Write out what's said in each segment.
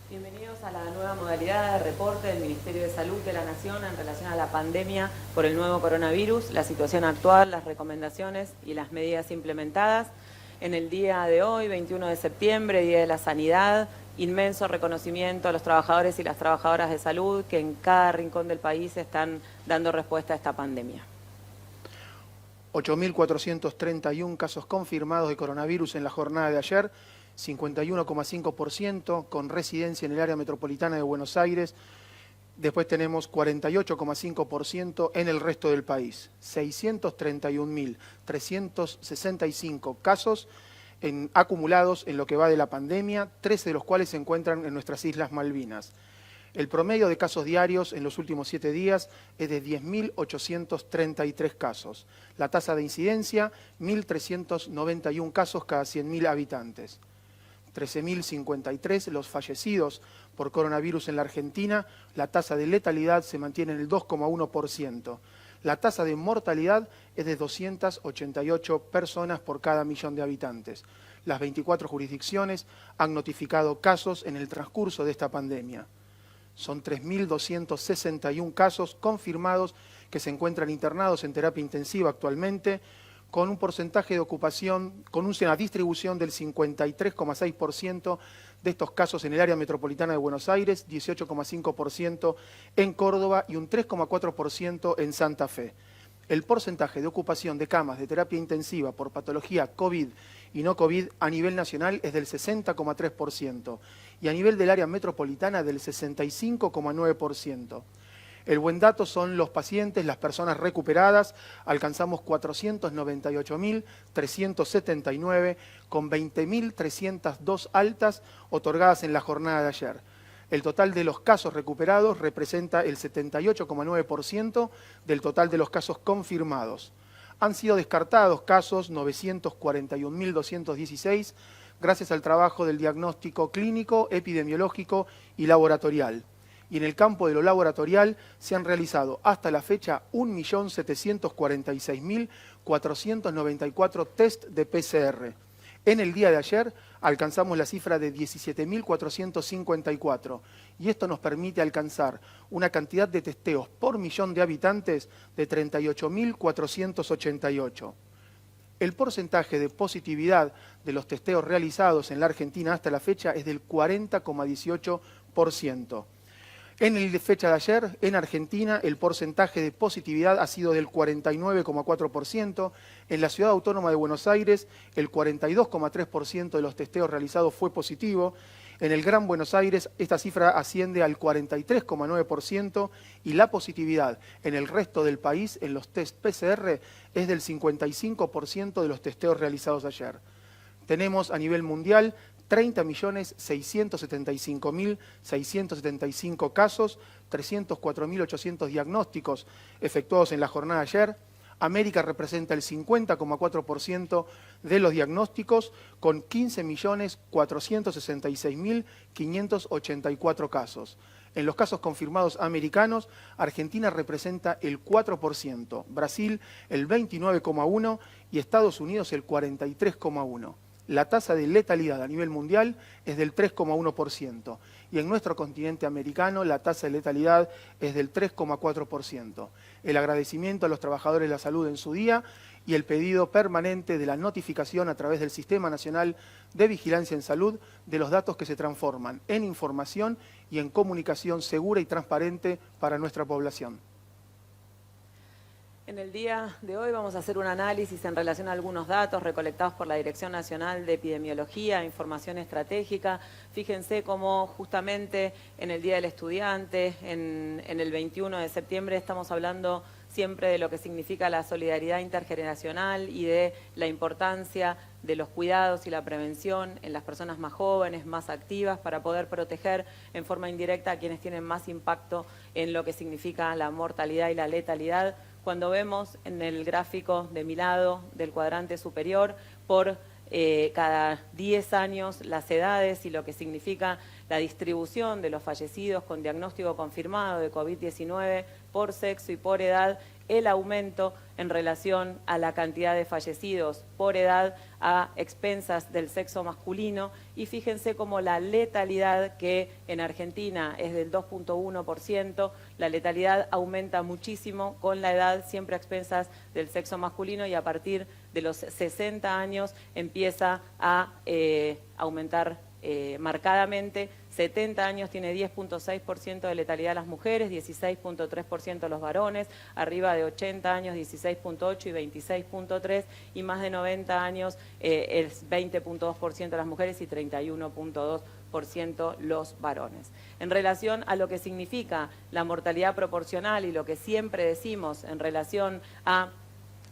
Bienvenidos a la nueva modalidad de reporte del Ministerio de Salud de la Nación en relación a la pandemia por el nuevo coronavirus, la situación actual, las recomendaciones y las medidas implementadas. En el día de hoy, 21 de septiembre, Día de la Sanidad, inmenso reconocimiento a los trabajadores y las trabajadoras de salud que en cada rincón del país están dando respuesta a esta pandemia. 8.431 casos confirmados de coronavirus en la jornada de ayer, 51,5% con residencia en el área metropolitana de Buenos Aires. Después tenemos 48,5% en el resto del país. 631.365 casos acumulados en lo que va de la pandemia, 13 de los cuales se encuentran en nuestras Islas Malvinas. El promedio de casos diarios en los últimos 7 días es de 10.833 casos. La tasa de incidencia, 1.391 casos cada 100.000 habitantes. 13.053 los fallecidos por coronavirus en la Argentina. La tasa de letalidad se mantiene en el 2,1%. La tasa de mortalidad es de 288 personas por cada millón de habitantes. Las 24 jurisdicciones han notificado casos en el transcurso de esta pandemia. Son 3.261 casos confirmados que se encuentran internados en terapia intensiva actualmente, con un porcentaje de ocupación, con una distribución del 53,6% de estos casos en el área metropolitana de Buenos Aires, 18,5% en Córdoba y un 3,4% en Santa Fe. El porcentaje de ocupación de camas de terapia intensiva por patología COVID y no COVID a nivel nacional es del 60,3% y a nivel del área metropolitana del 65,9%. El buen dato son los pacientes, las personas recuperadas. Alcanzamos 498.379 con 20.302 altas otorgadas en la jornada de ayer. El total de los casos recuperados representa el 78,9% del total de los casos confirmados. Han sido descartados casos 941.216 gracias al trabajo del diagnóstico clínico, epidemiológico y laboratorial. Y en el campo de lo laboratorial se han realizado hasta la fecha 1.746.494 test de PCR. En el día de ayer alcanzamos la cifra de 17.454 y esto nos permite alcanzar una cantidad de testeos por millón de habitantes de 38.488. El porcentaje de positividad de los testeos realizados en la Argentina hasta la fecha es del 40,18%. En la fecha de ayer, en Argentina, el porcentaje de positividad ha sido del 49,4%. En la Ciudad Autónoma de Buenos Aires, el 42,3% de los testeos realizados fue positivo. En el Gran Buenos Aires, esta cifra asciende al 43,9% y la positividad en el resto del país, en los test PCR, es del 55% de los testeos realizados ayer. Tenemos a nivel mundial 30.675.675 casos, 304.800 diagnósticos efectuados en la jornada de ayer. América representa el 50,4% de los diagnósticos, con 15.466.584 casos. En los casos confirmados americanos, Argentina representa el 4%, Brasil el 29,1% y Estados Unidos el 43,1%. La tasa de letalidad a nivel mundial es del 3,1% y en nuestro continente americano la tasa de letalidad es del 3,4%. El agradecimiento a los trabajadores de la salud en su día y el pedido permanente de la notificación a través del Sistema Nacional de Vigilancia en Salud de los datos que se transforman en información y en comunicación segura y transparente para nuestra población. En el día de hoy vamos a hacer un análisis en relación a algunos datos recolectados por la Dirección Nacional de Epidemiología, Información Estratégica. Fíjense cómo justamente en el Día del Estudiante, en el 21 de septiembre, estamos hablando siempre de lo que significa la solidaridad intergeneracional y de la importancia de los cuidados y la prevención en las personas más jóvenes, más activas, para poder proteger en forma indirecta a quienes tienen más impacto en lo que significa la mortalidad y la letalidad. Cuando vemos en el gráfico de mi lado del cuadrante superior por cada 10 años las edades y lo que significa la distribución de los fallecidos con diagnóstico confirmado de COVID-19 por sexo y por edad, el aumento en relación a la cantidad de fallecidos por edad a expensas del sexo masculino, y fíjense cómo la letalidad, que en Argentina es del 2.1%, la letalidad aumenta muchísimo con la edad, siempre a expensas del sexo masculino, y a partir de los 60 años empieza a aumentar marcadamente. 70 años tiene 10.6% de letalidad las mujeres, 16.3% los varones, arriba de 80 años 16.8 y 26.3, y más de 90 años es 20.2% las mujeres y 31.2% los varones. En relación a lo que significa la mortalidad proporcional y lo que siempre decimos en relación a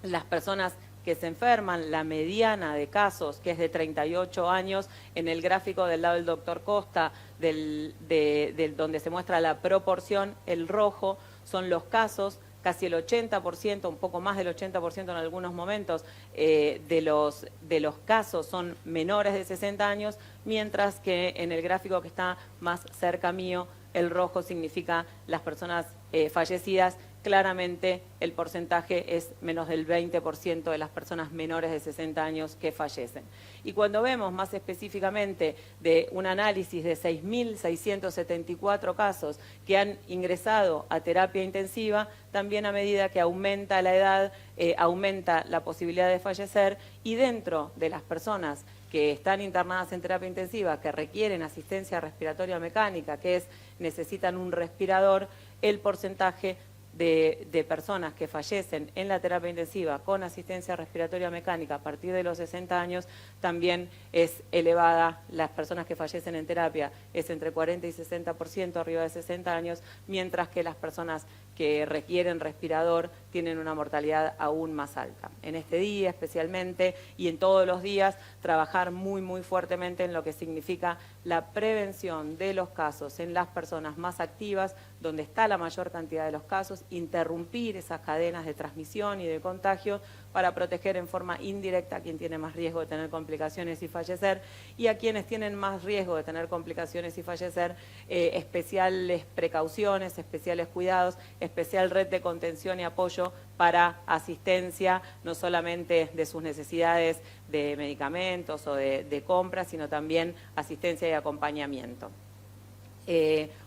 las personas que se enferman, la mediana de casos, que es de 38 años, en el gráfico del lado del doctor Costa, donde se muestra la proporción, el rojo son los casos, casi el 80%, un poco más del 80% en algunos momentos, de los casos son menores de 60 años, mientras que en el gráfico que está más cerca mío, el rojo significa las personas fallecidas. Claramente el porcentaje es menos del 20% de las personas menores de 60 años que fallecen. Y cuando vemos más específicamente de un análisis de 6.674 casos que han ingresado a terapia intensiva, también a medida que aumenta la edad, aumenta la posibilidad de fallecer, y dentro de las personas que están internadas en terapia intensiva, que requieren asistencia respiratoria mecánica, que necesitan un respirador, el porcentaje de personas que fallecen en la terapia intensiva con asistencia respiratoria mecánica a partir de los 60 años también es elevada. Las personas que fallecen en terapia es entre 40 y 60% arriba de 60 años, mientras que las personas que requieren respirador tienen una mortalidad aún más alta. En este día especialmente, y en todos los días, trabajar muy fuertemente en lo que significa la prevención de los casos en las personas más activas, donde está la mayor cantidad de los casos, interrumpir esas cadenas de transmisión y de contagio para proteger en forma indirecta a quien tiene más riesgo de tener complicaciones y fallecer, y a quienes tienen más riesgo de tener complicaciones y fallecer, especiales precauciones, especiales cuidados, especial red de contención y apoyo para asistencia, no solamente de sus necesidades de medicamentos o de compras, sino también asistencia y acompañamiento.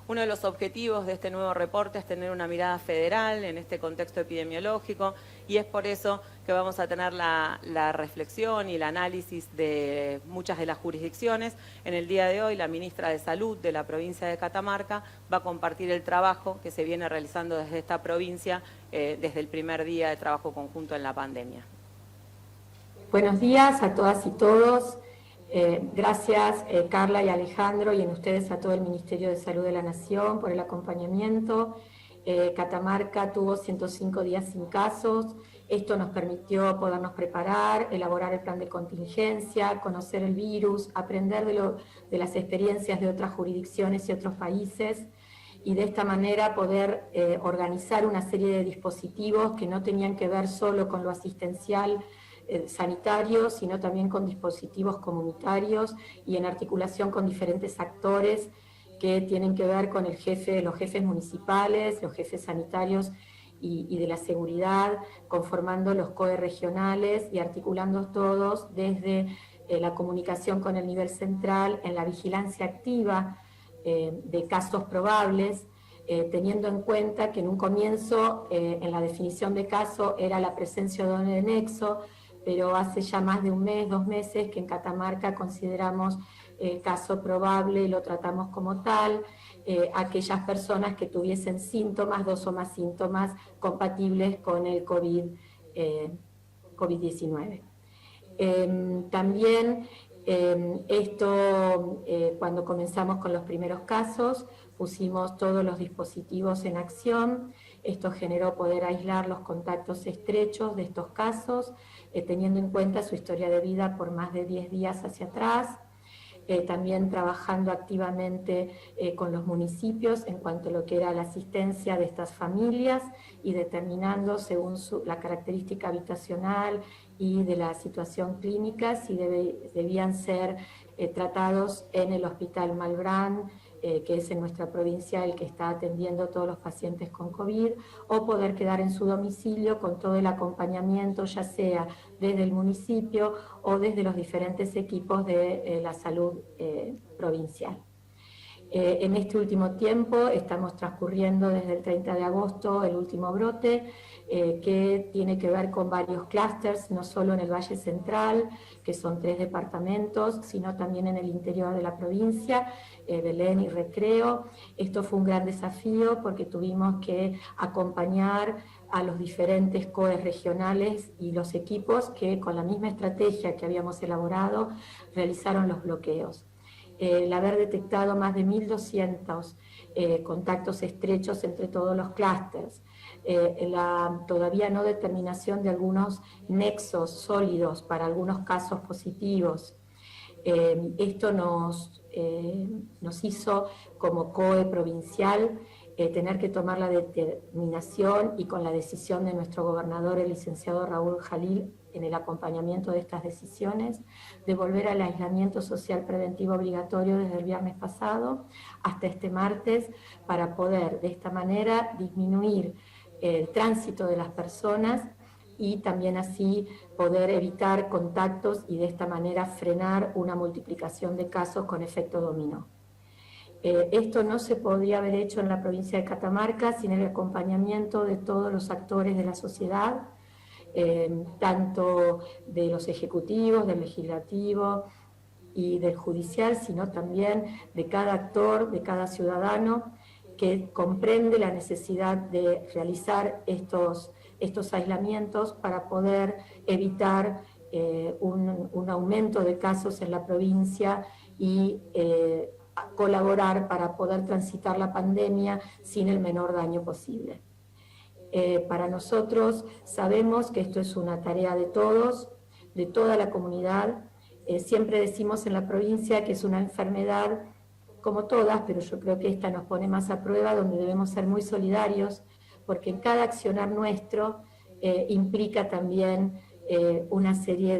Uno de los objetivos de este nuevo reporte es tener una mirada federal en este contexto epidemiológico, y es por eso que vamos a tener la reflexión y el análisis de muchas de las jurisdicciones. En el día de hoy, la ministra de Salud de la provincia de Catamarca va a compartir el trabajo que se viene realizando desde esta provincia desde el primer día de trabajo conjunto en la pandemia. Buenos días a todas y todos. Gracias Carla y Alejandro, y en ustedes a todo el Ministerio de Salud de la Nación por el acompañamiento. Catamarca tuvo 105 días sin casos. Esto nos permitió podernos preparar, elaborar el plan de contingencia, conocer el virus, aprender de las experiencias de otras jurisdicciones y otros países, y de esta manera poder organizar una serie de dispositivos que no tenían que ver solo con lo asistencial sanitarios, sino también con dispositivos comunitarios y en articulación con diferentes actores que tienen que ver con los jefes municipales, los jefes sanitarios y de la seguridad, conformando los COE regionales y articulando todos desde la comunicación con el nivel central, en la vigilancia activa de casos probables, teniendo en cuenta que en un comienzo, en la definición de caso, era la presencia de nexo, pero hace ya más de un mes, 2 meses, que en Catamarca consideramos caso probable y lo tratamos como tal, aquellas personas que tuviesen síntomas, 2 o más síntomas compatibles con el COVID-19. También cuando comenzamos con los primeros casos, pusimos todos los dispositivos en acción. Esto generó poder aislar los contactos estrechos de estos casos, teniendo en cuenta su historia de vida por más de 10 días hacia atrás. También trabajando activamente con los municipios en cuanto a lo que era la asistencia de estas familias y determinando según la característica habitacional y de la situación clínica, si debían ser tratados en el Hospital Malbrán, que es en nuestra provincia el que está atendiendo a todos los pacientes con COVID, o poder quedar en su domicilio con todo el acompañamiento, ya sea desde el municipio o desde los diferentes equipos de la salud provincial. En este último tiempo estamos transcurriendo desde el 30 de agosto el último brote, que tiene que ver con varios clústeres, no solo en el Valle Central, que son 3 departamentos, sino también en el interior de la provincia, Belén y Recreo. Esto fue un gran desafío porque tuvimos que acompañar a los diferentes COEs regionales y los equipos que con la misma estrategia que habíamos elaborado realizaron los bloqueos. El haber detectado más de 1.200 contactos estrechos entre todos los clústeres, la todavía no determinación de algunos nexos sólidos para algunos casos positivos. Esto nos hizo como COE provincial tener que tomar la determinación y con la decisión de nuestro gobernador, el licenciado Raúl Jalil, en el acompañamiento de estas decisiones, de volver al aislamiento social preventivo obligatorio desde el viernes pasado hasta este martes, para poder de esta manera disminuir el tránsito de las personas y también así poder evitar contactos y de esta manera frenar una multiplicación de casos con efecto dominó. Esto no se podría haber hecho en la provincia de Catamarca sin el acompañamiento de todos los actores de la sociedad, tanto de los ejecutivos, del legislativo y del judicial, sino también de cada actor, de cada ciudadano que comprende la necesidad de realizar estos aislamientos para poder evitar un aumento de casos en la provincia y colaborar para poder transitar la pandemia sin el menor daño posible. Para nosotros sabemos que esto es una tarea de todos, de toda la comunidad. Siempre decimos en la provincia que es una enfermedad como todas, pero yo creo que esta nos pone más a prueba, donde debemos ser muy solidarios, porque en cada accionar nuestro implica también una serie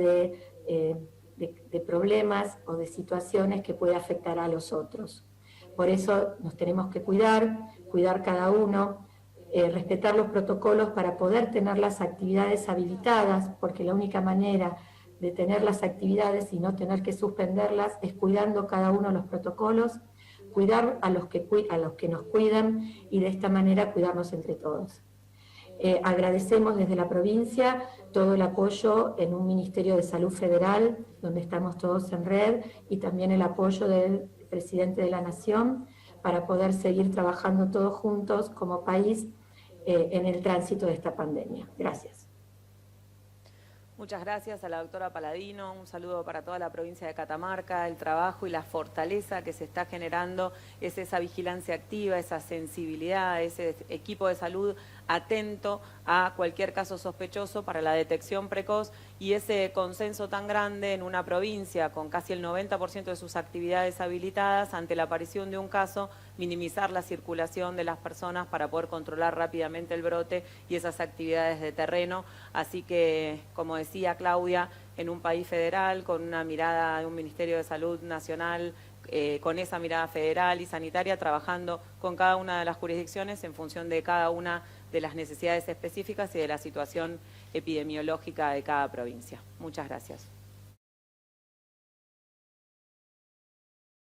de problemas o de situaciones que puede afectar a los otros. Por eso nos tenemos que cuidar cada uno, respetar los protocolos para poder tener las actividades habilitadas, porque la única manera de tener las actividades y no tener que suspenderlas es cuidando cada uno los protocolos, cuidar a los que nos cuidan y de esta manera cuidarnos entre todos. Agradecemos desde la provincia todo el apoyo en un Ministerio de Salud Federal, donde estamos todos en red, y también el apoyo del Presidente de la Nación para poder seguir trabajando todos juntos como país en el tránsito de esta pandemia. Gracias. Muchas gracias a la doctora Paladino, un saludo para toda la provincia de Catamarca. El trabajo y la fortaleza que se está generando es esa vigilancia activa, esa sensibilidad, ese equipo de salud atento a cualquier caso sospechoso para la detección precoz, y ese consenso tan grande en una provincia con casi el 90% de sus actividades habilitadas. Ante la aparición de un caso, minimizar la circulación de las personas para poder controlar rápidamente el brote y esas actividades de terreno. Así que, como decía Claudia, en un país federal, con una mirada de un Ministerio de Salud Nacional, con esa mirada federal y sanitaria, trabajando con cada una de las jurisdicciones en función de cada una de las necesidades específicas y de la situación epidemiológica de cada provincia. Muchas gracias.